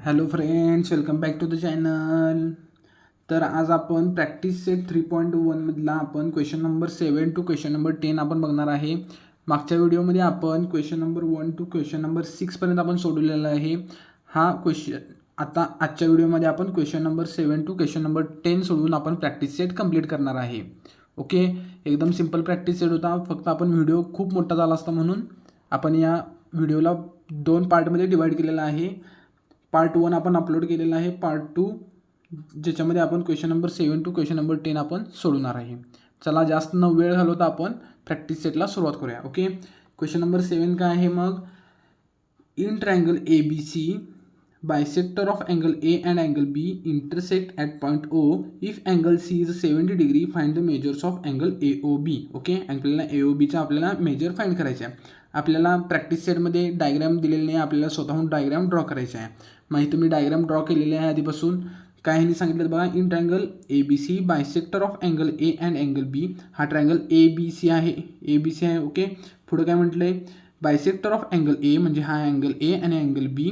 Hello friends, welcome back to the channel. तर आज आपण प्रॅक्टिस सेट 3.1मधला आपण question number 7 to question number 10 आपण बघणार आहे. मागच्या व्हिडिओमध्ये आपण question number 1 to question number 6पर्यंत आपण सोडवलेला आहे. हा क्वेश्चन आता आजच्या व्हिडिओमध्ये आपण question number 7 to question number 10 सोडवून आपण प्रॅक्टिस सेट कंप्लीट करणार आहे. ओके, एकदम सिंपल प्रॅक्टिस सेट होता. फक्त आपण व्हिडिओ खूप मोठा झाला असता म्हणून आपण या व्हिडिओला 2 पार्टमध्ये डिवाईड केलेला आहे. पार्ट 1 आपण अपलोड केलेला आहे, पार्ट 2 ज्याच्यामध्ये आपण question number 7 to question number 10 आपण सोडवणार आहे. चला जास्त न वेळ घालवता आपण प्रॅक्टिस सेटला सुरुवात करूया. ओके, क्वेश्चन नंबर 7 काय आहे मग? In triangle ABC bisector of angle A and angle B intersect at point O. If angle C is 70 degree find the measures of angle AOB. Okay, आपल्याला AOBचा आपल्याला मेजर फाइंड करायचा आहे. आपल्याला practice सेटमध्ये diagram दिलेली नाही, आपल्याला स्वतःहून डायग्राम ड्रॉ करायचा आहे. मग तुम्ही डायग्राम ड्रॉ केलेले आहे आधीपासून. काय ह्यांनी सांगितलं बघा, in triangle ABC bisector of angle A and angle B. हा ट्रायंगल ABC आहे. ओके, पुढं काय म्हटलं आहे? बायसेक्टर ऑफ अँगल A म्हणजे हा अँगल A आणि angle B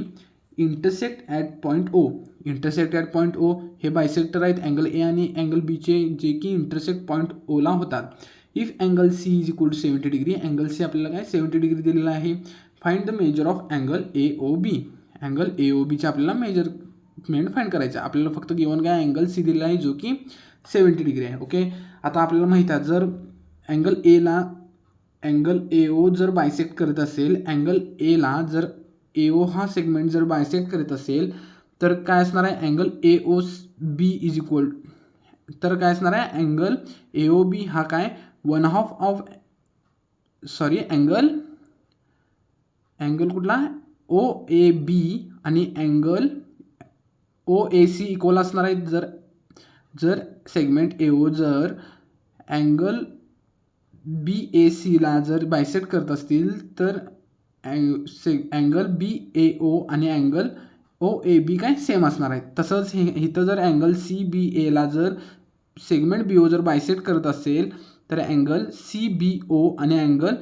intersect at point O. Intersect at point O हे बायसेक्टर आहेत अँगल A आणि अँगल Bचे, जे की इंटरसेक्ट पॉईंट Oला होतात. If angle C is equal to 70 degree, angle C आपल्याला काय 70 डिग्री दिलेला आहे. Find the measure of angle AOB. Angle AOBचे आपल्याला मेजरमेंट फाइंड करायचं. आपल्याला फक्त गिवन काय अँगल C दिलेला आहे जो की 70 डिग्री आहे. ओके, आता आपल्याला माहीत आहे जर अँगल AO जर बायसेक्ट करत असेल, अँगल Aला जर AO हा सेगमेंट जर बायसेक्ट करत असेल तर काय असणार आहे? अँगल AOB इज इक्वल, तर काय असणार आहे? अँगल AOB हा काय अँगल कुठला? OAB आणि अँगल OAC इक्वल असणार आहे. जर सेगमेंट AO जर अँगल BACला जर बायसेक्ट करत असतील तर अँगल BAO आणि अँगल OAB काय सेम असणार आहेत. तसंच इथं जर अँगल CBAला जर सेगमेंट BO जर बायसेक्ट करत असेल तर अँगल CBO आणि अँगल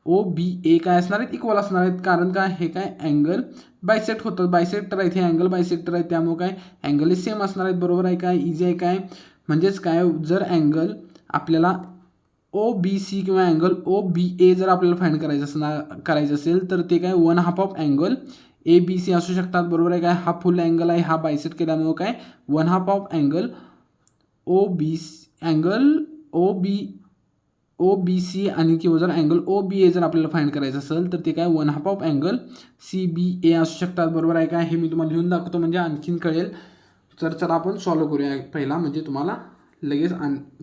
OBA काय असणार आहेत? इक्वल असणार आहेत. कारण काय, हे काय अँगल बायसेक्ट होतं, बायसेक्टर आहेत, हे अँगल बायसेक्टर आहेत, त्यामुळे काय अँगल हे सेम असणार आहेत. बरोबर आहे काय? इझी आहे काय? म्हणजेच काय, जर अँगल आपल्याला OBC किंवा अँगल OBA जर आपल्याला फाइंड करायचं असेल तर ते काय 1/2 ऑफ अँगल ABC असू शकतात. बरोबर आहे काय? हा फुल अँगल आहे, हा बायसेक्ट केल्यामुळे काय 1/2 ऑफ अँगल OBC आणि किंवा जर अँगल OBA जर आपल्याला फाइंड करायचं असेल तर ते काय 1/2 ऑफ अँगल CBA असू शकतात. बरोबर आहे काय? हे मी तुम्हाला लिहून दाखवतो म्हणजे आणखीन कळेल. तर चला आपण सॉल्व करूया पहिला, म्हणजे तुम्हाला लगेच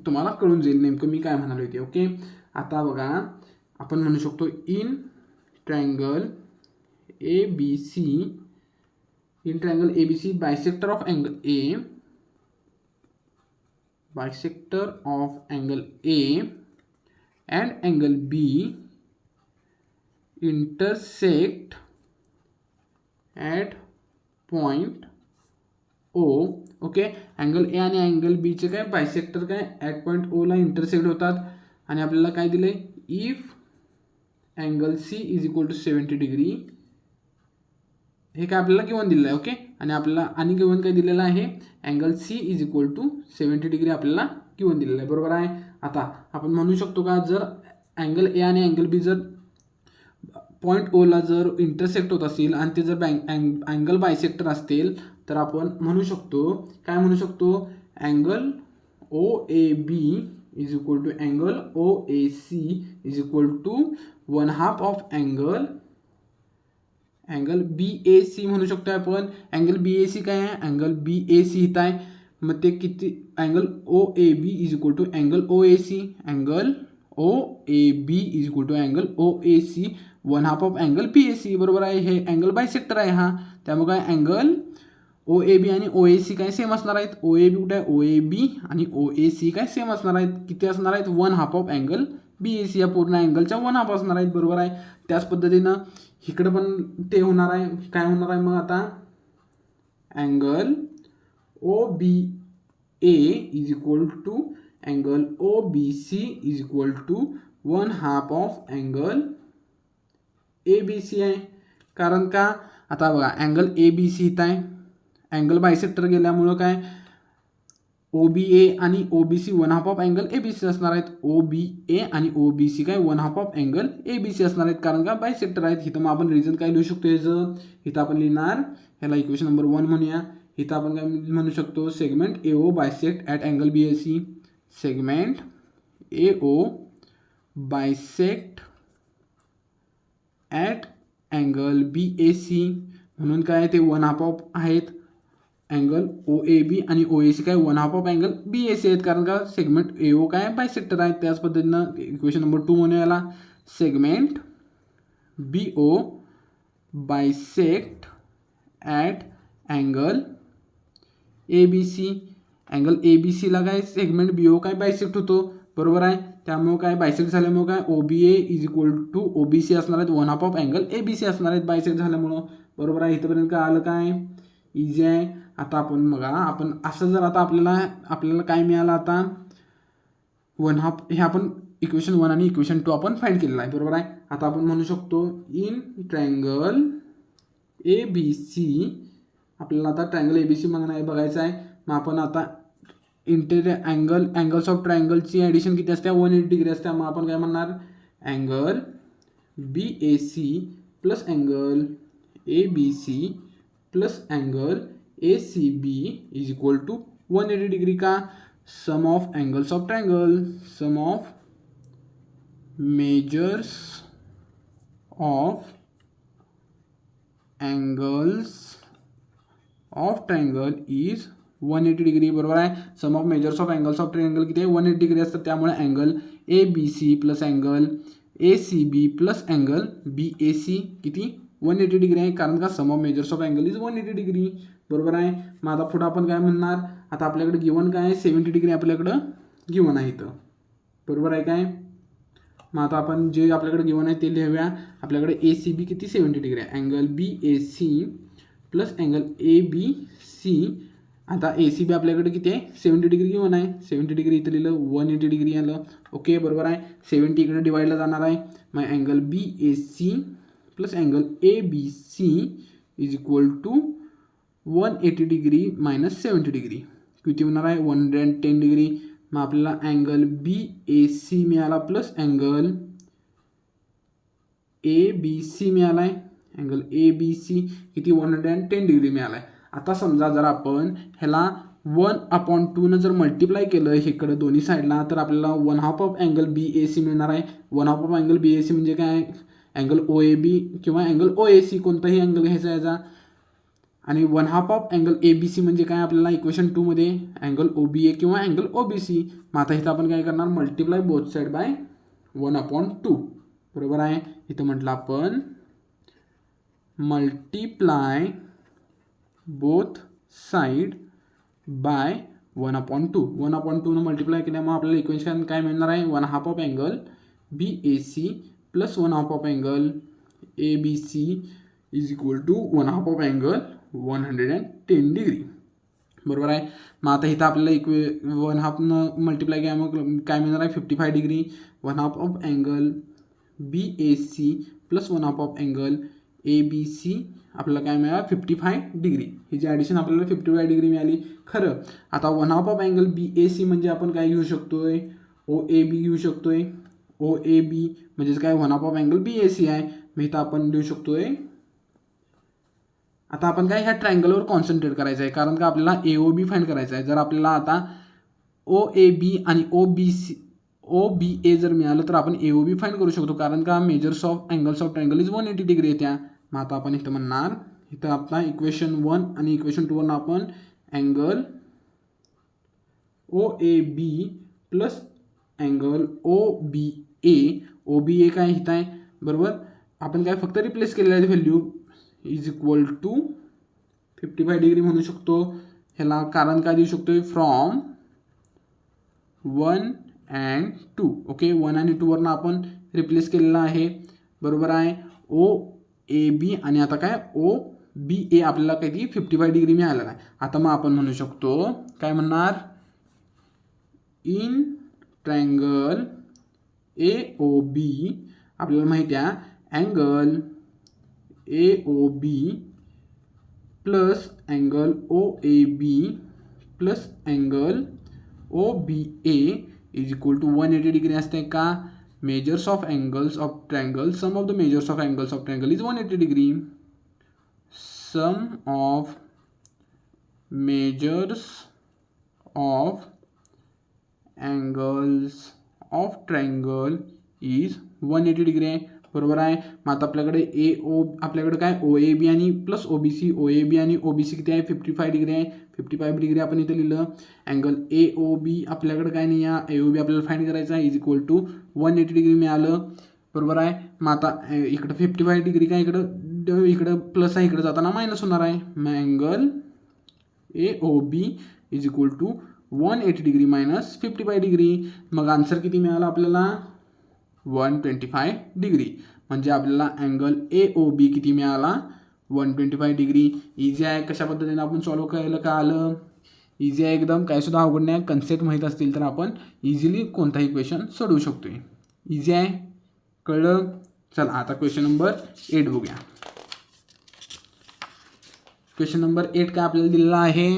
तुम्हाला कळून जाईल नेमकं मी काय म्हणालो होते. ओके, आता बघा आपण म्हणू शकतो in triangle ABC bisector of angle A and angle B intersect at point O. Okay, angle A आणि अँगल Bचे काय बायसेक्टर काय ॲट पॉईंट Oला इंटरसेक्ट होतात. आणि आपल्याला काय दिलं आहे? If angle C is equal to 70 degree, हे काय आपल्याला गिवन दिलेलं आहे. ओके, आणि आपल्याला आणि गिवन काय दिलेलं आहे? Angle C is equal to 70 degree आपल्याला गिवन दिलेलं आहे. बरोबर आहे. आता आपण म्हणू शकतो का, जर अँगल A आणि अँगल B जर पॉईंट Oला जर इंटरसेक्ट होत असतील आणि ते जर अँगल बायसेक्टर असतील तर आपण म्हणू शकतो, काय म्हणू शकतो? Angle OAB is equal to angle OAC is equal to 1/2 of angle BAC म्हणू शकतो आपण. अँगल BAC काय आहे? अँगल BAC इथं आहे, मग ते किती? Angle OAB is equal to angle OAC. Angle OAB is equal to angle OAC 1/2 of angle BAC. बरोबर आहे, हे अँगल बायसेक्टर आहे हा, त्यामुळे काय अँगल OAB आणि OAC काय सेम असणार आहेत. OAB कुठे आहे? OAB आणि OAC काय सेम असणार आहेत. किती असणार आहेत? 1/2 ऑफ अँगल BAC, या पूर्ण अँगलच्या 1/2 असणार आहेत. बरोबर आहे. त्याच पद्धतीनं इकडं पण ते होणार आहे. काय होणार आहे मग आता? Angle OBA is equal to angle OBC is equal to 1/2 of angle ABC आहे. कारण का, आता बघा अँगल ABC इथं आहे, अँगल बायसेक्टर गेल्यामुळं काय OBA आणि OBC 1/2 ऑफ अँगल ABC असणार आहेत. OBA आणि OBC काय 1/2 ऑफ अँगल ABC असणार आहेत, कारण का बायसेक्टर आहेत. इथं मग आपण रिझन काय लिहू शकतो याचं, इथं आपण लिहिणार ह्याला इक्वेशन नंबर 1 म्हणूया. इथं आपण काय म्हणू शकतो, segment AO bisect at angle BAC. Segment AO bisect at angle BAC म्हणून काय ते 1/2 ऑफ आहेत अँगल OAB आणि OAC काय 1/2 ऑफ अँगल BAC आहेत, कारण का सेगमेंट AO काय बायसेक्टर आहेत. त्याच पद्धतीनं इक्वेशन नंबर 2 म्हणूया याला. Segment BO bisect at angle ABC. Angle ABCला काय सेगमेंट BO काय बायसेक्ट होतो, बरोबर आहे. त्यामुळे काय बायसेक्ट झाल्यामुळे काय OBA is equal to OBC असणार आहेत, 1/2 ऑफ अँगल ABC असणार आहेत बायसेक्ट झाल्यामुळं, बरोबर आहे. इथंपर्यंत काय आलं, काय इझी आहे. आता आपण बघा, आपण असं जर आता आपल्याला काय मिळालं, आता 1/2 हे आपण इक्वेशन 1 आणि इक्वेशन 2 आपण फाइंड केलेलं आहे, बरोबर आहे. आता आपण म्हणू शकतो इन ट्रायंगल ABC, आपल्याला आता ट्रायंगल ABC बघायचं आहे. मग आपण आता इंटेरियर अँगल्स ऑफ ट्रायंगलची ॲडिशन किती असते, 180 डिग्री असते. मग आपण काय म्हणणार, angle BAC plus angle ABC plus angle ACB is equal to 180 degree. का sum of angles of triangle, sum of measures of angles of triangle is 180 degree, बरोबर आहे. Sum of measures of angles of triangle किती आहे, 180 degree असतात. त्यामुळे angle ABC plus angle ACB plus angle BAC किती 180 degree आहे, कारण का sum of measures of angle is 180 degree, बरोबर आहे. मग आता पुढं आपण काय म्हणणार, आता आपल्याकडे गिवन काय आहे, 70 डिग्री आपल्याकडं गिवन आहे इथं, बरोबर आहे काय. मग आता आपण जे आपल्याकडे गिवन आहे ते लिहूया. आपल्याकडे ACB किती 70 डिग्री आहे, angle BAC plus angle ABC. आता ACB आपल्याकडे किती आहे 70 डिग्री गिवन आहे. 70 डिग्री इथं लिहिलं, 180 डिग्री आलं, ओके, बरोबर आहे. 70 इकडे डिवाइडला जाणार आहे. मग angle BAC plus angle ABC is equal to 180 degree minus 70 degree किती होणार आहे, 110 डिग्री. मग आपल्याला अँगल BAC मिळाला प्लस अँगल ABC मिळाला आहे. अँगल ABC किती 110 डिग्री मिळाला आहे. आता समजा जर आपण ह्याला 1/2 जर मल्टिप्लाय केलं इकडं दोन्ही साईडला, तर आपल्याला 1/2 ऑफ अँगल BAC मिळणार आहे. 1/2 ऑफ अँगल BAC म्हणजे काय, अँगल OAB किंवा अँगल OAC कोणताही अँगल घ्यायचा याचा. आणि 1/2 ऑफ अँगल ABC म्हणजे काय, आपल्याला इक्वेशन 2 मध्ये अँगल OBA किंवा अँगल OBC. मग आता इथं आपण काय करणार, मल्टिप्लाय बोथ साईड बाय 1/2, बरोबर आहे. इथं म्हटलं आपण मल्टिप्लाय बोथ साईड बाय 1/2. 1/2 न मल्टिप्लाय केल्यामुळे आपल्याला इक्वेशन काय मिळणार आहे, 1/2 of angle BAC plus 1/2 of angle ABC is equal to 1/2 of angle 110 degree, बरोबर आहे. मग आता इथं आपल्याला 1/2 न मल्टिप्लाय केल्यामुळे काय मिळणार आहे 55 degree. 1/2 of angle BAC plus 1/2 of angle ABC आपल्याला काय मिळालं 55 डिग्री. ही जी ॲडिशन आपल्याला 55 डिग्री मिळाली. खरं आता 1/2 ऑफ अँगल BAC म्हणजे आपण काय घेऊ शकतोय, OAB घेऊ शकतोय. OAB म्हणजेच काय 1/2 ऑफ अँगल BAC आहे. मग इथं आपण लिहू शकतोय. आता आपण काय ह्या ट्रायंगलवर कॉन्सन्ट्रेट करायचं आहे, कारण का आपल्याला AOB फाइंड करायचं आहे. जर आपल्याला आता OAB आणि OBA जर मिळालं तर आपण AOB फाइंड करू शकतो, कारण का measures of angles of triangle is 180 degree येत्या. मग आता आपण इथं म्हणणार, इथं आपला इक्वेशन 1 आणि इक्वेशन 2 वरून आपण angle OAB plus angle OBA काय इथं आहे, बरोबर. आपण काय फक्त रिप्लेस केलेलं आहे value is equal to 55 degree म्हणू शकतो ह्याला, कारण काय देऊ शकतो फ्रॉम 1 and 2. ओके, 1 आणि 2 वरनं आपण रिप्लेस केलेलं आहे, बरोबर आहे. OAB आणि आता काय OBA आपल्याला काही 55 डिग्री मिळालेला आहे. आता मग आपण म्हणू शकतो काय म्हणणार, इन ट्रायंगल AOB आपल्याला माहिती आहे angle AOB plus angle O A B plus angle O B A is equal to 180 degree असते का. Measures of angles of triangle, sum of the measures of angles of triangle is 180 degree. Sum of measures of angles of triangle is 180 degree आहे. बरोबर आहे. मग आता आपल्याकडे काय ओ A बी आणि plus O B C, O A बी आणि O B C किती आहे 55 डिग्री आहे. 55 डिग्री आपण इथे लिहिलं. अँगल ए ओ बी आपल्याकडे काय नाही आहे, ए ओ बी आपल्याला फाइंड करायचं आहे, इज इक्वल टू 180 डिग्री मिळालं. बरोबर आहे. मग आता इकडं 55 डिग्री काय इकडं प्लस आहे, इकडं जाताना मायनस होणार आहे. मग angle A O B is equal to 180 degree minus 55 degree. मग आन्सर किती मिळाला आपल्याला 125 डिग्री. म्हणजे आपल्याला अँगल ए ओ बी किती मिळाला 125 डिग्री. इझी आहे. कशा पद्धतीने आपण सॉल्व्ह केलं का आलं, इझी आहे एकदम, काय सुद्धा अवघड नाही. कन्सेप्ट माहीत असतील तर आपण इझिली कोणताही क्वेश्चन सोडवू शकतोय. इझी आहे, कळलं. चला आता क्वेश्चन नंबर 8 बघूया. क्वेश्चन नंबर 8 काय आपल्याला दिलेला आहे,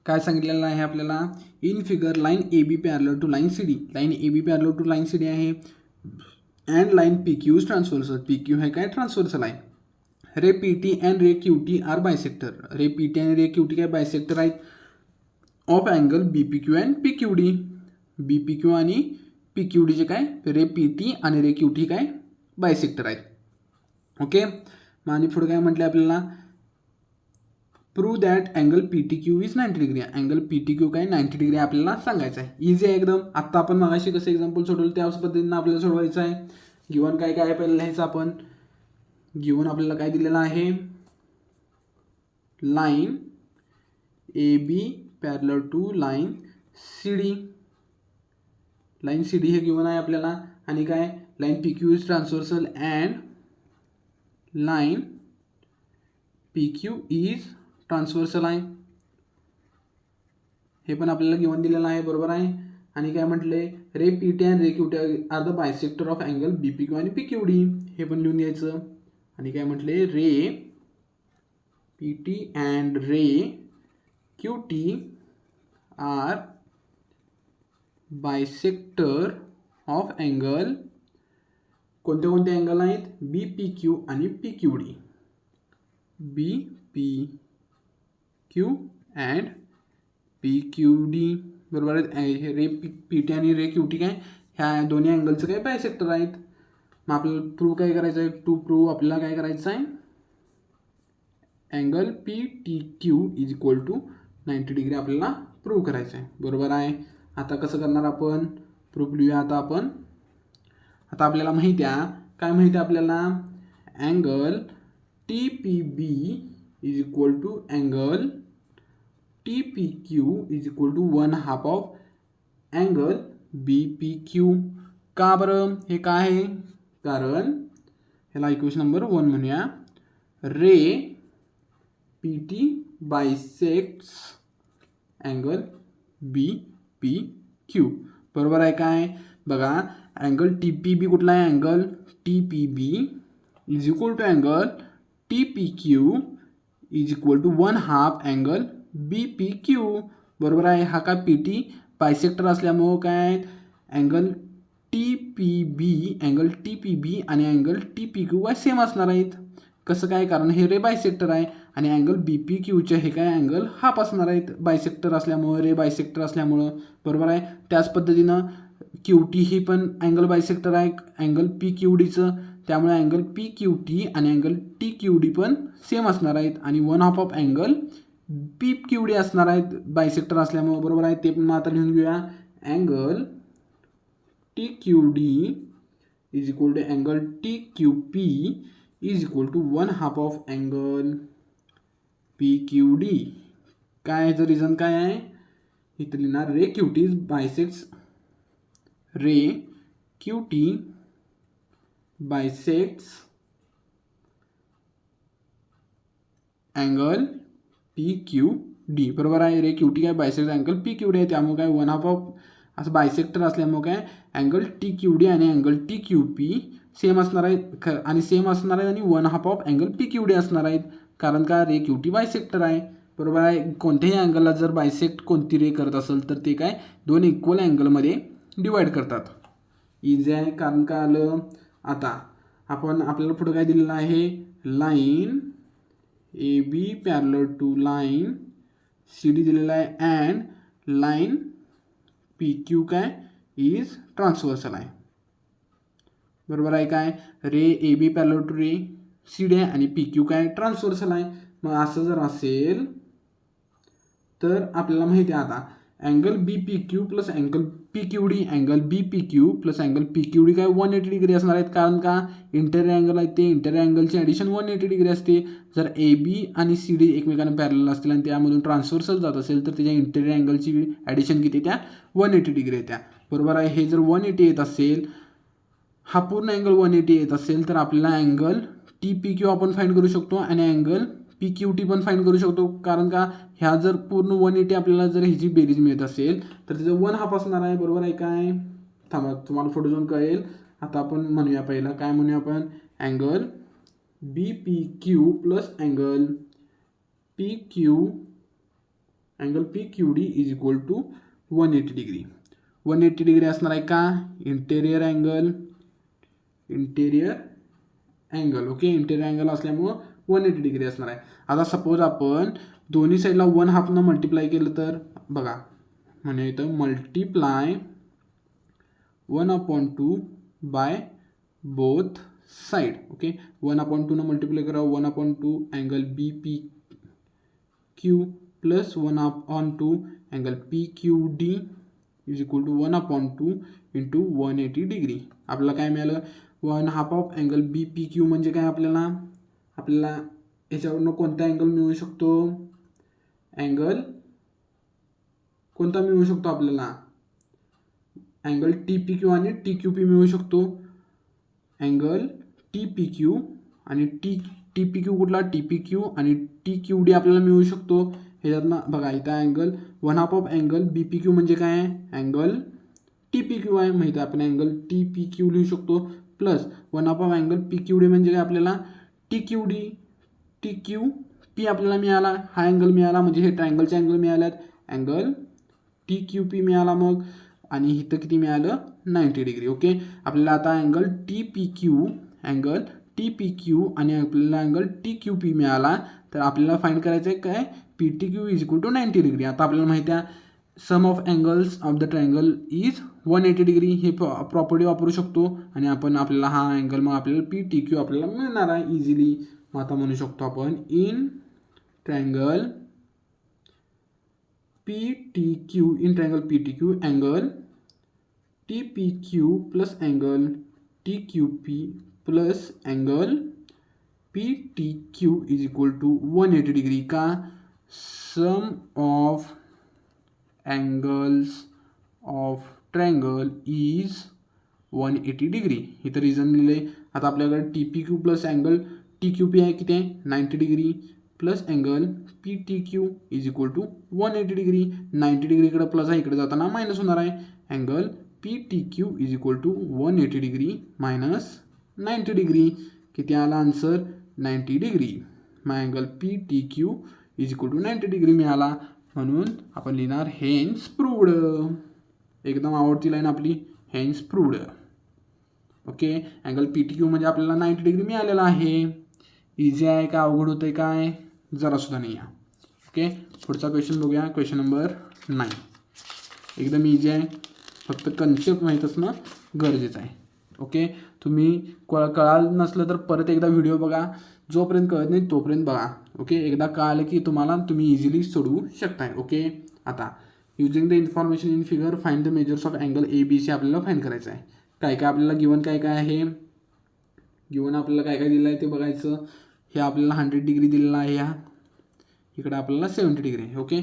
काय सांगितलेलं आहे आपल्याला. In figure line A B parallel to line C D. Line A B parallel to line C D आहे and line P Q is transversal. P Q है काय ट्रान्सवर्सल आहे. Ray P T and ray Q T are bisector. Ray P T आणि ray Q T काय bisector आहेत of angle B P Q and P Q D. B P Q आणि P Q डीचे काय रे P T आणि ray Q T काय bisector आहेत. Okay. मग आणि पुढे काय म्हटलं आपल्याला, prove that angle P T Q is 90 degree. Angle P T Q काय 90 डिग्री आपल्याला सांगायचं आहे. इझी आहे एकदम. आत्ता आपण मागाशी कसं एक्झाम्पल सोडवलं त्याच पद्धतीनं आपल्याला सोडवायचं आहे. गिवन काय काय पहिलं लिहायचं आपण. गिवन आपल्याला काय दिलेलं आहे, line A B parallel to line C D. Line C D हे गिवन आहे आपल्याला. आणि काय line P Q is transversal and line P Q is transversal आहे. हे पण आपल्याला गिवन दिलेलं आहे. बरोबर आहे. आणि काय म्हटले, ray P T and ray Q T are the bisector of angle B P Q आणि पी क्यू डी. हे पण लिहून घ्यायचं. आणि काय म्हटले, ray P T and ray Q T are bisector of angle, कोणते कोणते अँगल आहेत, बी पी क्यू आणि P Q D. B P Q and P Q D. बरोबर आहे. रे पी टी आणि रे क्यू टी काय ह्या दोन्ही अँगलचं काय बायसेक्टर आहेत. मग आपल्याला प्रूव्ह काय करायचं आहे, टू प्रूव्ह आपल्याला काय करायचं आहे, angle P T Q is equal to 90 degree आपल्याला प्रूव्ह करायचं आहे. बरोबर आहे. आता कसं करणार आपण, प्रूफ लिहूया आता आपण. आता आपल्याला माहिती आहे, काय माहिती आहे आपल्याला, angle T P B is equal to angle T P Q is equal to 1/2 of angle B P Q. का बरं, हे काय आहे, कारण ह्याला इक्वेशन नंबर 1 म्हणूया. रे P T bisects angle B P Q. बरोबर आहे काय. बघा अँगल टी पी बी कुठला आहे, angle T P B is equal to angle T P Q is equal to 1/2 angle B P Q. बरोबर आहे. हा काय पी टी बायसेक्टर असल्यामुळं काय अँगल टी पी बी आणि अँगल टी पी क्यू काय सेम असणार आहेत. कसं काय, कारण हे रे बायसेक्टर आहे आणि अँगल बी पी क्यूचे हे काय अँगल हाफ असणार आहेत बायसेक्टर असल्यामुळं, रे बायसेक्टर असल्यामुळं. बरोबर आहे. त्याच पद्धतीनं क्यू टी ही पण अँगल बायसेक्टर आहे अँगल पी क्यू डीचं, त्यामुळे अँगल पी क्यू टी आणि अँगल टी क्यू डी पण सेम असणार आहेत आणि 1/2 of angle P Q D असणार आहेत बायसेक्टर असल्यामुळं. बरोबर आहे. ते पण आता लिहून घेऊया. Angle T Q D is equal to angle T Q P is equal to 1/2 of angle P Q D. काय ह्याचं रिझन काय आहे, इथं लिहिणार ray Q T bisects, ray Q T bisects angle P Q D. बरोबर आहे. Ray Q T काय bisects angle P Q D आहे, त्यामुळे काय 1/2 ऑफ असं बायसेक्टर असल्यामुळे काय अँगल TQD आणि अँगल TQP सेम असणार आहेत आणि सेम असणार आहेत आणि 1/2 ऑफ अँगल PQD असणार आहेत, कारण का रे QT बायसेक्टर आहे. बरोबर आहे. कोणत्याही अँगलला जर बायसेक्ट कोणती रे करत असेल तर ते काय दोन इक्वल अँगलमध्ये डिवाईड करतात. इझी आहे, कारण का आलं. आता आपण आपल्याला पुढं काय दिलेलं आहे, line AB parallel to line CD दिलेला आहे अँड लाईन PQ काय इज ट्रान्सव्हर्सल आहे. बरोबर आहे काय, ray AB parallel to ray CD आहे आणि PQ काय ट्रान्सव्हर्सल आहे. मग असं जर असेल तर आपल्याला माहिती आहे आता angle BPQ plus angle PQD, angle BPQ plus angle PQD काय 180 डिग्री असणार आहेत, कारण का इंटेरियर अँगल आहे ते इंटेरियर अँगलची ॲडिशन 180 डिग्री असते. जर AB आणि CD एकमेकांना पॅरलल असतील आणि त्यामधून ट्रान्सव्हर्सल जात असेल तर त्याच्या इंटेरियर अँगलची ॲडिशन किती त्या 180 डिग्री येत्या. बरोबर आहे. हे जर 180 येत असेल, हा पूर्ण अँगल 180 येत असेल तर आपल्याला अँगल TPQ आपण फाइंड करू शकतो आणि अँगल PQT पण फाइंड करू शकतो, कारण का ह्या जर पूर्ण 180 आपल्याला जर ह्याची बेरीज मिळत असेल तर त्याचं 1/2 असणार आहे. बरोबर आहे काय, थांबा तुम्हाला पुढे जाऊन कळेल. आता आपण म्हणूया पहिला काय म्हणूया आपण, angle BPQ plus angle PQD is equal to 180 degree. 180 degree असणार आहे का interior angle okay. Interior angle असल्यामुळं 180 डिग्री असणार आहे. आता सपोज आपण दोन्ही साईडला 1/2 मल्टिप्लाय केलं तर बघा म्हणजे इथं multiply 1/2 by both side okay. 1/2 multiply करा 1/2 angle BPQ plus 1/2 angle PQD is equal to 1/2 into 180 degree. आपल्याला काय मिळालं, 1/2 ऑफ अँगल BPQ म्हणजे काय आपल्याला ह्याच्यावरनं कोणता अँगल मिळू शकतो, अँगल कोणता मिळू शकतो आपल्याला, अँगल TPQ आणि TQP मिळू शकतो. अँगल TPQ आणि TPQ कुठला, TPQ आणि TQD आपल्याला मिळू शकतो. ह्याच्यातनं बघा इथं अँगल 1/2 ऑफ अँगल BPQ म्हणजे काय आहे, अँगल TPQ आहे माहिती आहे, आपण अँगल TPQ लिहू शकतो प्लस 1/2 ऑफ अँगल PQD म्हणजे काय आपल्याला TQP आपल्याला मिळाला, हा अँगल मिळाला म्हणजे हे ट्रायंगलचे अँगल मिळाल्यात, अँगल TQP मिळाला मग आणि इथं किती मिळालं 90 डिग्री ओके. आपल्याला आता अँगल TPQ आणि आपल्याला अँगल TQP मिळाला तर आपल्याला फाइंड करायचं आहे काय PTQ is equal to 90 degree. आता आपल्याला माहिती आहे sum of angles of the triangle is 180 degree, हे प्रॉपर्टी वापरू शकतो आणि आपण आपल्याला हा अँगल मग आपल्याला PTQ आपल्याला मिळणार आहे इझिली. मग आता म्हणू शकतो आपण in triangle PTQ angle TPQ plus angle TQP plus angle PTQ is equal to 180 degree का sum of angles of triangle is 180 degree. इथं रिझन लिहिले. आता आपल्याकडे TPQ प्लस अँगल TQP आहे किती आहे 90 degree plus angle PTQ is equal to 180 degree. 90 डिग्रीकडे plus आहे, इकडे जाताना मायनस होणार आहे. Angle PTQ is equal to 180 degree minus 90 degree. किती आला आन्सर 90 डिग्री. मग angle PTQ is equal to 90 degree मिळाला, म्हणून आपण लिहिणार हेन्स प्रूव्ड. एकदम आवडती लाईन आपली, hence proved okay. Angle PTQ म्हणजे आपल्याला 90 डिग्री मिळालेला आहे. इझी आहे का अवघड होतं आहे काय, जरासुद्धा नाही आहे ओके. पुढचा क्वेश्चन बघूया, क्वेश्चन नंबर 9. एकदम इझी आहे, फक्त कन्सेप्ट माहीत असणं गरजेचं आहे ओके. तुम्ही कळालं नसलं तर परत एकदा व्हिडिओ बघा, जोपर्यंत कळत नाही तोपर्यंत बघा ओके. एकदा कळालं की तुम्ही इझिली सोडवू शकताय ओके. आता using the information in figure find the measures of angle ABC आपल्याला फाइंड करायचं आहे. काय काय आपल्याला गिवन काय आहे, गिवन आपल्याला काय दिलं आहे ते बघायचं. हे आपल्याला 100 डिग्री दिलेला आहे, ह्या इकडे आपल्याला 70 डिग्री आहे ओके.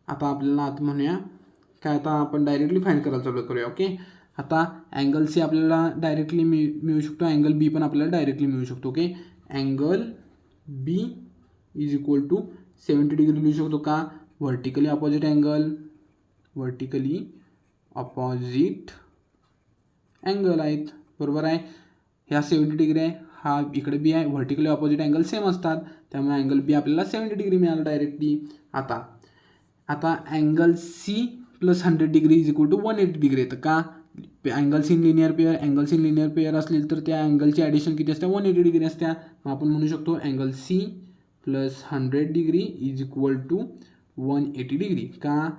आता आपल्याला आता म्हणूया काय, आता आपण डायरेक्टली फाइंड करायला चालू करूया ओके. आता अँगल C आपल्याला डायरेक्टली मिळू शकतो, अँगल B पण आपल्याला डायरेक्टली मिळू शकतो okay. Angle B is equal to 70 degree लिहू शकतो का, व्हर्टिकली ऑपोजिट अँगल आहेत, बरोबर आहे. ह्या 70 डिग्री आहे, हा इकडे बी आहे, व्हर्टिकली ऑपोजिट अँगल सेम असतात, त्यामुळे अँगल बी आपल्याला 70 डिग्री मिळाला डायरेक्टली. आता angle C plus 100 degree is equal to 180 degree येतं का? अँगल्स इन लिनियर पेअर असतील तर त्या अँगलची ॲडिशन किती असते? 180 डिग्री असत्या. मग आपण म्हणू शकतो angle C plus 100 degree is equal to 180 degree का?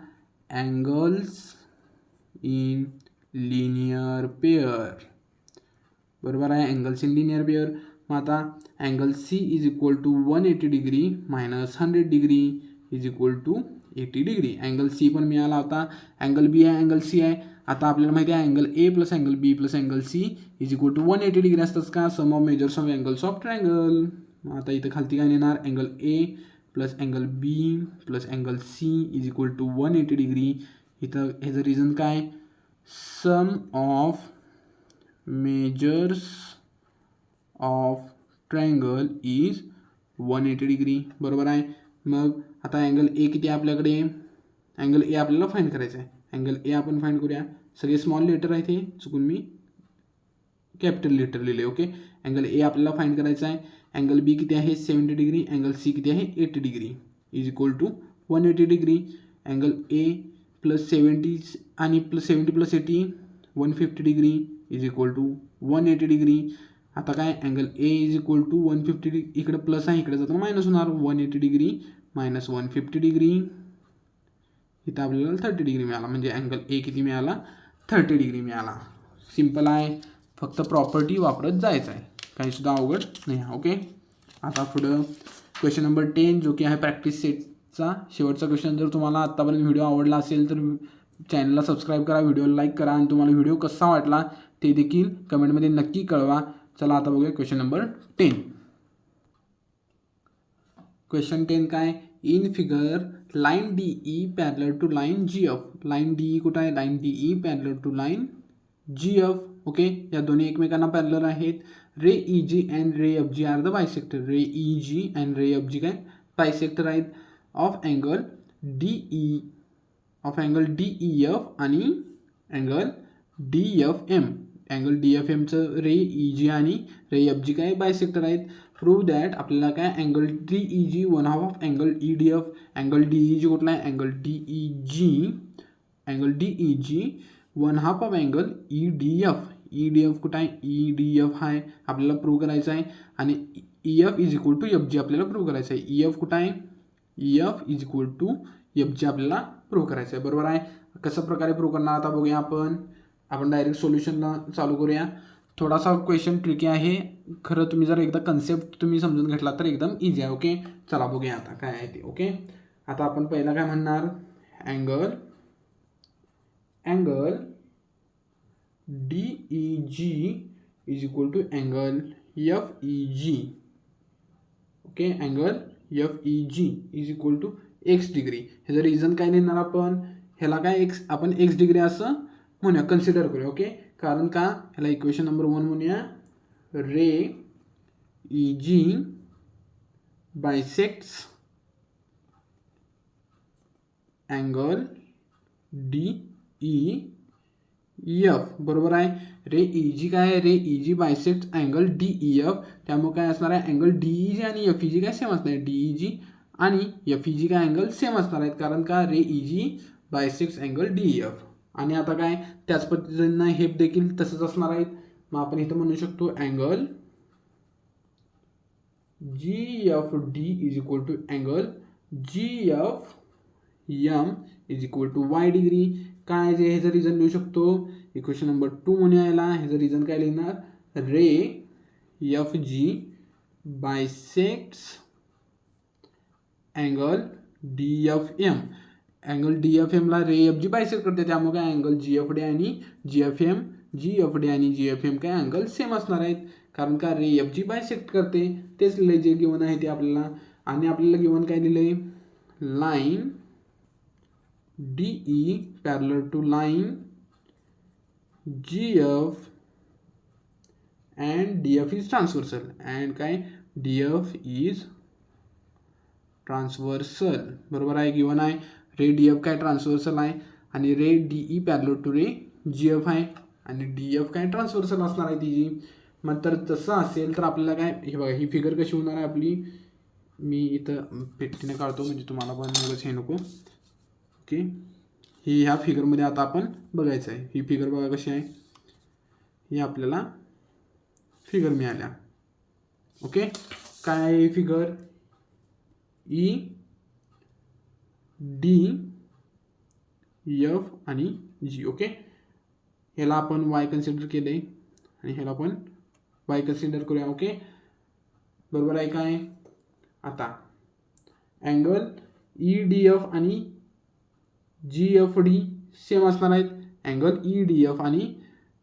अँगल्स इन लिनियर पेअर, बरोबर आहे, अँगल्स इन लिनियर पेअर. मग आता angle C is equal to 180 degree minus 100 degree is equal to 80 degree. Angle C पण मिळाला होता, अँगल बी आहे, angle C आहे. आता आपल्याला माहिती आहे angle A plus angle B plus angle C is equal to 180 degree असतात का? Sum of measures of angles of triangle. आता इथं खालती काय येणार? Angle A plus angle B plus angle C is equal to 180 degree. इथं ह्याचं reason काय? Sum of measures of triangle is 180 degree, बरोबर आहे. मग आता अँगल ए किती आहे आपल्याकडे? अँगल ए आपल्याला फाइंड करायचं आहे. अँगल ए आपण फाइंड करूया. सगळे स्मॉल लेटर आहेत, हे चुकून मी कॅपिटल लेटर लिहिले. ओके, अँगल ए आपल्याला फाइंड करायचा आहे. अँगल बी किती आहे? 70 डिग्री. अँगल सी किती आहे? 80 degree is equal to 180 degree. Angle A plus 70 आणि plus 70 plus 80 150 degree is equal to 180 degree. आता काय? Angle A is equal to 150 degree, इकडे प्लस आहे, इकडे जाताना मायनस होणार. 180 डिग्री मायनस 150 डिग्री, इथं आपल्याला 30 डिग्री मिळाला. म्हणजे अँगल ए किती मिळाला? 30 डिग्री मिळाला. सिम्पल आहे, फक्त प्रॉपर्टी वापरत जायचं आहे, काहीसुद्धा अवघड नाही. ओके, आता पुढं क्वेश्चन नंबर 10 जो की आहे प्रॅक्टिस सेटचा शेवटचा क्वेश्चन. जर तुम्हाला आत्तापर्यंत व्हिडिओ आवडला असेल तर चॅनलला सबस्क्राईब करा, व्हिडिओला लाईक करा आणि तुम्हाला व्हिडिओ कसा वाटला ते देखील कमेंटमध्ये नक्की कळवा. चला आता बघूया क्वेश्चन नंबर 10. क्वेश्चन 10 काय? In figure line D E parallel to line G F. Line D E कुठं आहे? Line D E parallel to line G F. Okay, या दोन्ही एकमेकांना पॅरलर आहेत. Ray E G and ray F G are the bisector. Ray E G and ray F G काय? Bisector आहेत. Of angle D E F आणि angle D F M. Angle D F एमचं ray E G आणि रे F G काय? Bisector आहेत. Prove that आपल्याला काय? Angle D E G 1/2 of angle E D F. Angle D E G कुठला आहे? Angle D E G 1/2 of angle E D F. E D F कुठं आहे? E D F आहे, आपल्याला prove करायचं आहे. आणि E F is equal to F G आपल्याला प्रूव्ह करायचं आहे. ई एफ कुठं आहे? E F is equal to F G आपल्याला प्रूव्ह करायचं आहे, बरोबर आहे. कसं प्रकारे प्रूव्ह करणार आता बघूया आपण डायरेक्ट सोल्युशनला चालू करूया. थोडासा क्वेश्चन ट्रिकी आहे, खरं तुम्ही जर एकदा कन्सेप्ट तुम्ही समजून घेतला तर एकदम इझी आहे. ओके, चला बघूया आता काय आहे ते. ओके, आता आपण पहिला काय म्हणणार? Angle D E G is equal to angle F E G. Okay, angle F E G is equal to X degree. ह्याचं रिझन काय लिहिणार आपण? ह्याला काय आपण एक्स डिग्री असं म्हणूया, कन्सिडर करूया. ओके, कारण का? ह्याला इक्वेशन नंबर 1 म्हणूया. Ray E G bisects angle D E F, बरोबर आहे. रे ई जी काय आहे? Ray E G bisect angle D E F. त्यामुळे काय असणार आहे? अँगल डी ई जी आणि एफ ई जी काय सेम असणार आहे. डी ई जी आणि एफ ई जी काय अँगल सेम असणार आहेत, कारण का? रे E G bisects angle D E F. आणि आता काय? त्याच पद्धतीनं हे देखील तसंच असणार आहेत. मग आपण इथं म्हणू शकतो angle G F D is equal to angle G F M is equal to Y degree. काय जे ह्याचं रिझन लिहू शकतो? इक्वेशन नंबर 2 म्हणून यायला ह्याचं रिझन काय लिहिणार? Ray F G bisects angle D F M. Angle D F एमला रे एफ जी बायसेक्ट करते, त्यामुळे काय? अँगल जी एफ डी आणि जी एफ एम काय अँगल सेम असणार आहेत, कारण का? रे एफ जी बायसेक्ट करते. तेच लिहिले जे गिवन आहे ते आपल्याला. आणि आपल्याला गिवन काय दिले? Line D E parallel to line G F and D F is transversal. And काय? डी एफ इज ट्रान्सव्हर्सल, बरोबर आहे, गिवन आहे. रे डी एफ काय? ट्रान्सव्हर्सल आहे. आणि ray D E parallel to ray G F आहे आणि D F काय ट्रान्सव्हर्सल असणार आहे तिची. मग तर तसं असेल तर आपल्याला काय हे बघा ही फिगर कशी होणार आहे आपली. मी इथं पेटीने काढतो म्हणजे तुम्हाला पण एवढंच हे नको. ओके ही ह्या फिगरमध्ये आता आपण बघायचं आहे. ही फिगर बघा कशी आहे. ही आपल्याला फिगर मिळाल्या. ओके काय आहे ही फिगर. ई डी एफ आणि जी. ओके ह्याला आपण वाय कन्सिडर केले आणि ह्याला पण वाय कन्सिडर करूया. ओके बरोबर आहे काय. आता अँगल ई डी एफ आणि जी एफ डी सेम असणार आहेत. अँगल ई डी एफ आणि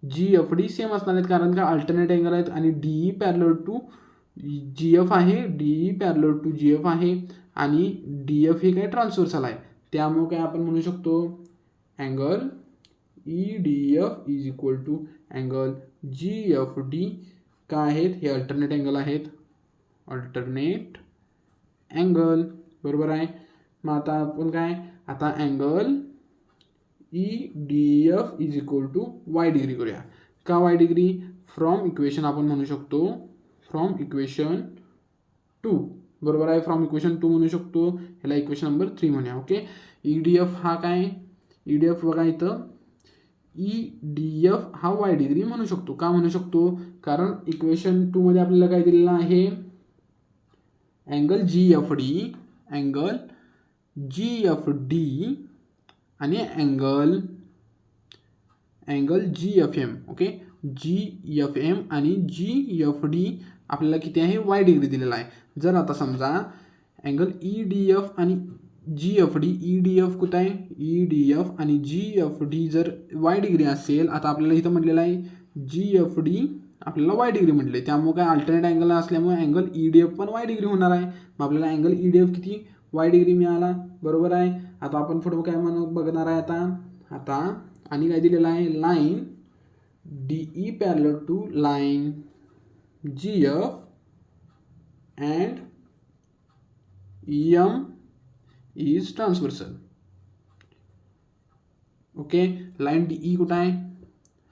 जी एफ डी सेम असणार आहेत कारण का अल्टरनेट अँगल आहेत आणि D E parallel to G F आहे. D E parallel to G F आहे आणि डी एफ हे काय ट्रान्सव्हर्सल आहे. त्यामुळे काय आपण म्हणू शकतो angle E D F is equal to angle G F D काय आहेत हे अल्टरनेट अँगल आहेत. अल्टरनेट अँगल बरोबर आहे. मग आता आपण काय आता angle E D F is equal to Y degree करूया. का वाय डिग्री फ्रॉम इक्वेशन आपण म्हणू शकतो फ्रॉम इक्वेशन 2 बरोबर आहे. फ्रॉम इक्वेशन 2 म्हणू शकतो. ह्याला इक्वेशन नंबर 3 म्हणूया. ओके ई डी एफ हा काय ई डी एफ बघा इथं ई डी एफ हा वाय डिग्री म्हणू शकतो. का म्हणू शकतो कारण इक्वेशन 2 मध्ये आपल्याला काय दिलेलं आहे अँगल जी एफ डी आणि angle G F M. Okay G F M आणि जी एफ डी आपल्याला किती आहे वाय डिग्री दिलेला आहे. जर आता समजा अँगल ई डी एफ आणि G F D E D F कुठं आहे ई डी एफ आणि जी एफ डी जर वाय डिग्री असेल. आता आपल्याला इथं म्हटलेलं आहे जी एफ डी आपल्याला वाय डिग्री म्हटले त्यामुळे काय अल्टरनेट अँगल असल्यामुळे अँगल ई डी एफ पण वाय डिग्री होणार आहे. मग आपल्याला अँगल ई डी एफ किती वाय डिग्री मिळाला बरोबर आहे. आता आपण पुढे काय म्हणून बघणार आहे आता आणि काय दिलेलं आहे line D E parallel to line G F and M is transversal. Okay line D E कुठं आहे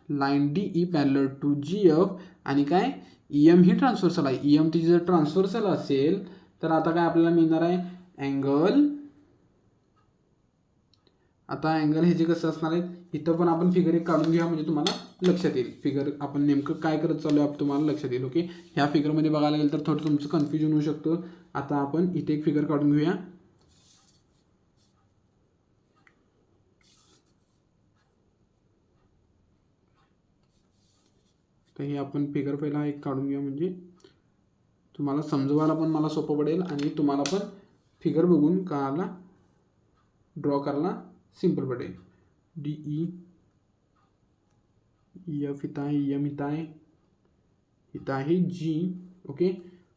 line D E parallel to G F आणि काय ई एम ही ट्रान्सव्हर्सल आहे. ई एम ती जर ट्रान्सव्हर्सल असेल तर आता काय आपल्याला मिळणार आहे अँगल. आता अँगल हे जे कसं असणार आहे इथं पण आपण फिगर एक काढून घ्या म्हणजे तुम्हाला लक्षात येईल. फिगर आपण नेमकं काय करत चालू आहे तुम्हाला लक्षात येईल. ओके ह्या फिगरमध्ये बघायला गेलं तर थोडं तुमचं कन्फ्युजन होऊ शकतं. आता आपण इथे एक फिगर काढून घेऊया. तर हे आपण फिगर पहिला एक काढून घेऊया म्हणजे तुम्हाला समजवायला पण मला सोपं पडेल आणि तुम्हाला पण फिगर बघून काढायला ड्रॉ करायला सिंपल पडेल. डी ई एफ इथं आहे एम इथं आहे इथं आहे जी. ओके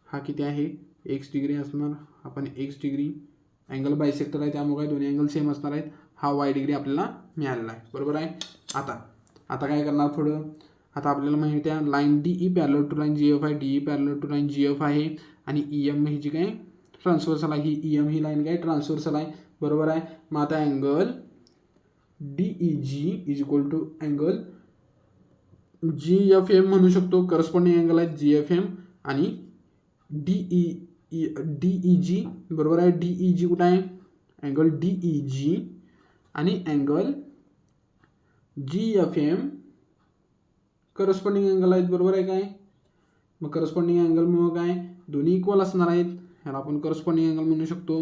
हा किती आहे एक्स डिग्री असणार. आपण एक्स डिग्री अँगल बायसेक्टर आहे त्यामुळे दोन्ही अँगल सेम असणार आहेत. हा वाय डिग्री आपल्याला मिळालेला आहे बरोबर आहे. आता काय करणार थोडं आता आपल्याला माहिती आहे line D E parallel to line G F आहे. D E parallel to line G F आहे आणि ई एम ही जी काय ट्रान्सव्हर्सल आहे. ही ई एम ही लाईन काय ट्रान्सव्हर्सल आहे बरोबर आहे. मग आता angle D E G is equal to angle G F M म्हणू शकतो. करस्पॉन्डिंग अँगल आहे जी एफ एम आणि डी ई जी बरोबर आहे. डी ई जी कुठं आहे अँगल डी ई जी आणि angle G F M corresponding angle आहेत बरोबर आहे काय. मग करस्पॉन्डिंग अँगलमुळे काय दोन्ही इक्वल असणार आहेत. ह्याला आपण करस्पॉन्डिंग अँगल म्हणू शकतो.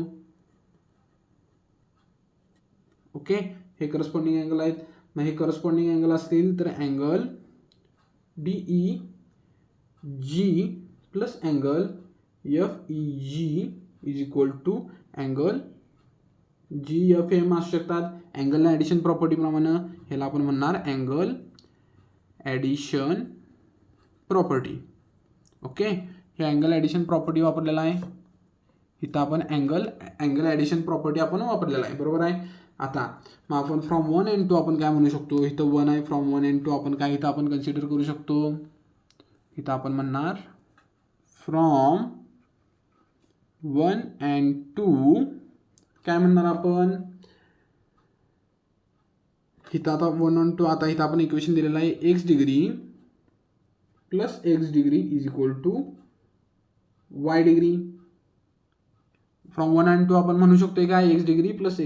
ओके हे करस्पॉन्डिंग अँगल आहेत. मग हे करस्पॉन्डिंग अँगल असतील तर angle D E G plus angle F E G is equal to angle G F M असू शकतात. अँगल ॲडिशन प्रॉपर्टीप्रमाणे ह्याला आपण म्हणणार अँगल ॲडिशन प्रॉपर्टी. ओके हे अँगल ॲडिशन प्रॉपर्टी वापरलेला आहे. इथं आपण अँगल ॲडिशन प्रॉपर्टी आपण वापरलेला आहे बरोबर आहे. आता मग आपण फ्रॉम 1 and 2 आपण काय म्हणू शकतो इथं 1 आहे फ्रॉम 1 and 2 आपण काय इथं आपण कन्सिडर करू शकतो. इथं आपण म्हणणार फ्रॉम 1 and 2 काय म्हणणार आपण इथं आता 1 on 2 आता इथं आपण इक्वेशन दिलेलं आहे X degree plus X degree is equal to Y degree. From 1 and 2 आपण म्हणू शकतो काय X degree plus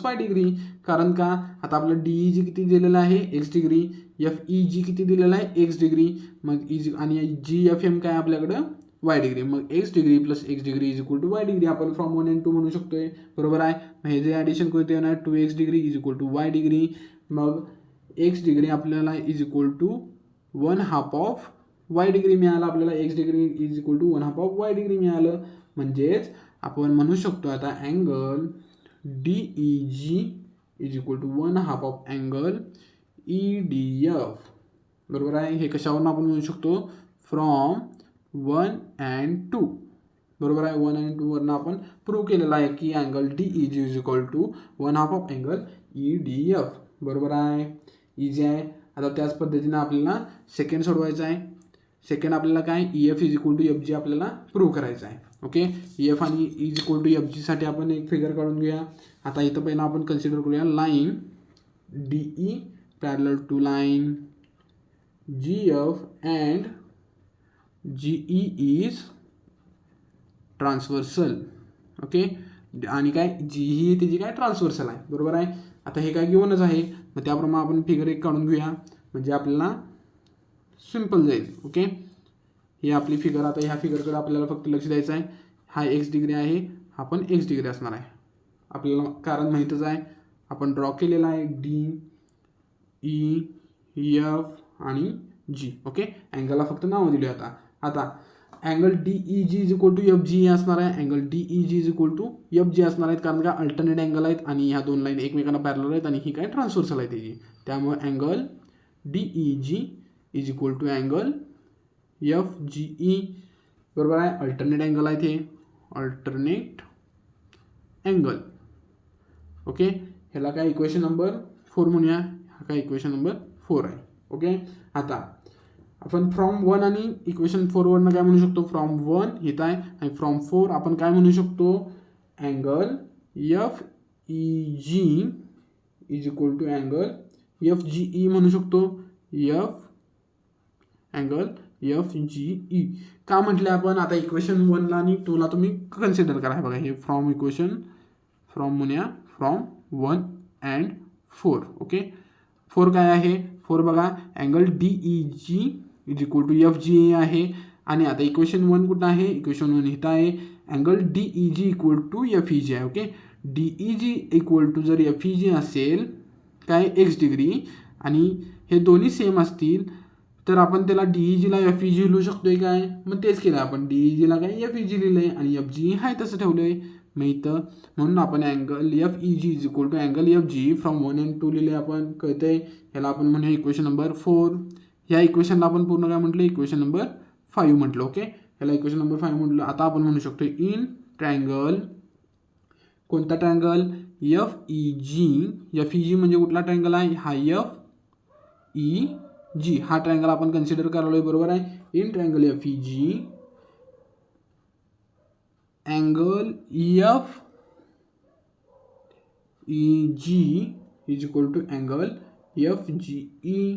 Y degree. कारण का आता आपलं डी जी किती दिलेलं आहे X degree, F E G किती दिलेलं आहे एक्स डिग्री, मग ई आणि जी एफ एम काय आपल्याकडं वाय डिग्री. मग X degree plus X degree is equal to Y degree आपण फ्रॉम 1 and 2 म्हणू शकतोय. बरोबर आहे. मग हे जे ॲडिशन कोणते येणार 2x degree is equal to Y degree. मग एक्स डिग्री आपल्याला is equal to 1/2 of Y degree मिळालं. आपल्याला X degree is equal to 1/2 of Y degree मिळालं. म्हणजेच आपण म्हणू शकतो आता angle D E G is equal to 1/2 of angle E D F. बरोबर आहे. हे कशावरून आपण म्हणू शकतो फ्रॉम 1 and 2. बरोबर आहे. 1 and 2 वरनं आपण प्रूव्ह केलेलं आहे की angle D E G is equal to 1/2 of angle E D F. बरोबर आहे. इझी आहे. आता त्याच पद्धतीनं आपल्याला सेकंड सोडवायचं आहे. सेकंड आपल्याला काय E F is equal to F G आपल्याला प्रूव्ह करायचं आहे. ओके. ई एफ आणि इज इक्वल टू एफ जीसाठी आपण एक फिगर काढून घेऊया. आता इथं पहिला आपण कन्सिडर करूया line D E parallel to line G F and G E is transversal. Okay. आणि काय जी ही त्याची काय ट्रान्सव्हर्सल आहे. बरोबर आहे. आता हे काय गिवनच आहे. मग त्याप्रमाणे आपण फिगर एक काढून घेऊया म्हणजे आपल्याला सिम्पल जाईल. ओके. ही आपली फिगर. आता ह्या फिगरकडे आपल्याला फक्त लक्ष द्यायचं आहे. हा एक्स डिग्री आहे, हा पण एक्स डिग्री असणार आहे. आपल्याला कारण माहीतच आहे. आपण ड्रॉ केलेला आहे डी ई एफ आणि जी. ओके. अँगलला फक्त नावं दिली आता angle D E G is equal to F G असणार आहे. Angle D E G is equal to F G असणार आहेत. कारण का अल्टरनेट अँगल आहेत आणि ह्या दोन लाईन एकमेकांना पॅरलल आहेत आणि ही काय ट्रान्सव्हर्सल आहे त्याची. त्यामुळे angle D E G is equal to angle F G E. बरोबर आहे. अल्टरनेट अँगल आहे ते अल्टरनेट अँगल. ओके. ह्याला काय इक्वेशन नंबर 4 म्हणूया. हा काय इक्वेशन नंबर 4 आहे. ओके. आता आपण फ्रॉम 1 आणि इक्वेशन 4 वरनं काय म्हणू शकतो फ्रॉम 1 इथं आहे आणि फ्रॉम 4 आपण काय म्हणू शकतो angle F E G is equal to angle F G E म्हणू शकतो. F angle F G E का म्हटले आपण. आता इक्वेशन 1ला आणि 2ला तुम्ही कन्सिडर करा. बघा हे फ्रॉम इक्वेशन फ्रॉम म्हणूया फ्रॉम 1 and 4. ओके. 4 काय आहे 4 बघा angle D E G is equal to F G A आहे. आणि आता इक्वेशन 1 कुठं आहे इक्वेशन 1 इथं आहे. Angle D E G equal to F E G आहे. Okay. D E G equal to जर एफ ई जी असेल काय एक्स डिग्री आणि हे दोन्ही सेम असतील तर आपण त्याला डी ई जीला एफ ई जी लिहू शकतोय काय. मग तेच केलं आपण डी ई जीला काय एफ ई जी लिहिलं आहे आणि एफ जी आहे तसं ठेवलं आहे. मग इथं म्हणून आपण angle F E G is equal to angle F G from 1 and 2 लिहिले आपण कळतंय. ह्याला आपण म्हणूया इक्वेशन नंबर 4. ह्या इक्वेशनला आपण पूर्ण काय म्हटलं इक्वेशन नंबर 5 म्हटलं. ओके. ह्याला इक्वेशन नंबर 5 म्हटलं. आता आपण म्हणू शकतो इन ट्रायंगल कोणता ट्रायंगल एफ ई जी म्हणजे कुठला ट्रायंगल आहे हा एफ ई जी हा ट्रायंगल आपण कन्सिडर करायला. बरोबर आहे. In triangle F E G angle F E G is equal to angle F G E.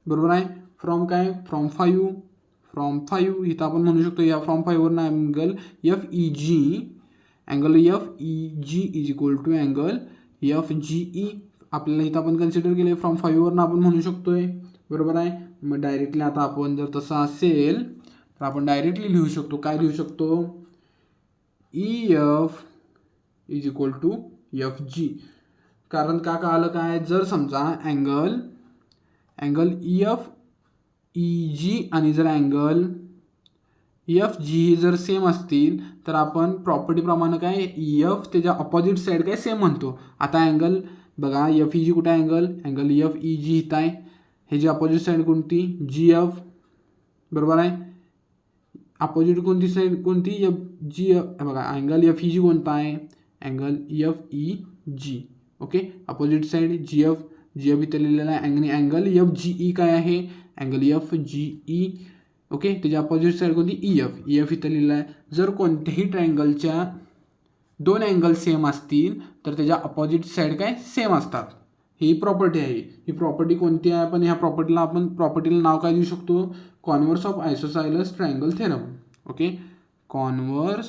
बरोबर आहे. फ्रॉम काय फ्रॉम 5 इथं आपण म्हणू शकतो या फ्रॉम 5 वरनं angle F E G is equal to angle F G E आपल्याला इथं आपण कन्सिडर केले फ्रॉम 5 वरनं आपण म्हणू शकतोय. बरोबर आहे. मग डायरेक्टली आता आपण जर तसं असेल तर आपण डायरेक्टली लिहू शकतो. काय लिहू शकतो E F is equal to F G. कारण का आलं काय जर समजा अँगल एफ ई जी आणि जर अँगल एफ जी जर सेम असतील तर आपण प्रॉपर्टीप्रमाणे काय एफ त्याच्या ऑपोजिट साईड काय सेम म्हणतो. आता अँगल बघा एफ ई जी कुठे आहे अँगल एफ ई जी इथं आहे. ह्याची अपोजिट साईड कोणती जी एफ. बरोबर आहे. अपोजिट कोणती साईड कोणती एफ जी एफ. बघा अँगल एफ ई जी कोणता आहे angle F E G. Okay. Opposite side जी एफ इथं लिहिलेला आहे आणि अँगल एफ जी ई काय आहे angle F G E. Okay. त्याच्या अपोजिट साईड कोणती ई एफ इथं लिहिलेलं आहे. जर कोणत्याही ट्रायंगलच्या 2 अँगल सेम असतील तर त्याच्या अपोजिट साईड काय सेम असतात. ही प्रॉपर्टी आहे. ही प्रॉपर्टी कोणती आहे? आपण ह्या प्रॉपर्टीला नाव काय देऊ शकतो? Converse of isosceles triangle theorem. Okay, converse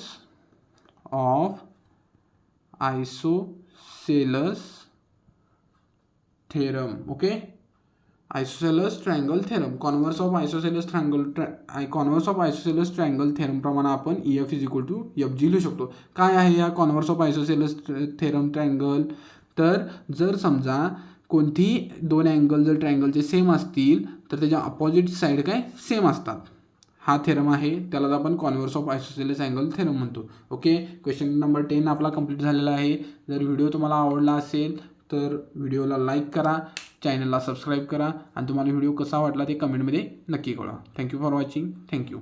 of isosceles theorem. Okay, isosceles triangle theorem, converse of isosceles triangle theorem प्रमाणे आपण EF is equal to FG लिहू शकतो. काय आहे या converse of isosceles theorem triangle? तर जर समजा कोणतीही दोन अँगल जर ट्रायंगलचे सेम असतील तर त्याच्या अपोजिट साईड काय सेम असतात. हा थेरम आहे, त्यालाच आपण converse of isosceles angle theorem म्हणतो. ओके, क्वेश्चन नंबर 10 आपला कंप्लीट झालेला आहे. जर व्हिडिओ तुम्हाला आवडला असेल तर व्हिडिओला लाईक करा, चॅनलला सबस्क्राईब करा आणि तुम्हाला व्हिडिओ कसा वाटला ते कमेंटमध्ये नक्की कळवा. Thank you for watching. थँक्यू.